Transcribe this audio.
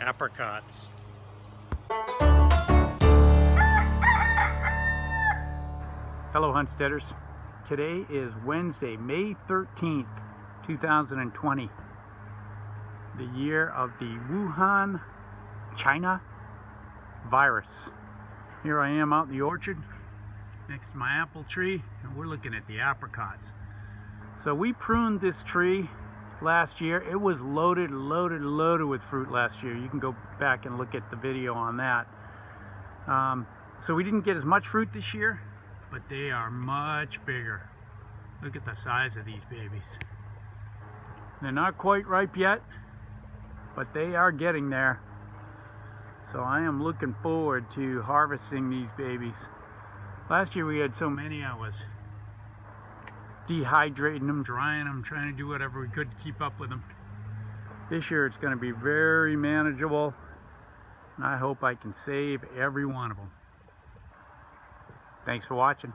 apricots. Hello Homesteaders. Today is Wednesday, May 13th, 2020. The year of the Wuhan, China virus. Here I am out in the orchard next to my apple tree, and we're looking at the apricots. So we pruned this tree last year. It was loaded with fruit last year. You can go back and look at the video on that. So we didn't get as much fruit this year, but they are much bigger. Look at the size of these babies. They're not quite ripe yet, but they are getting there. So I am looking forward to harvesting these babies. Last year we had so many, I was dehydrating them, drying them, trying to do whatever we could to keep up with them. This year it's going to be very manageable, and I hope I can save every one of them. Thanks for watching.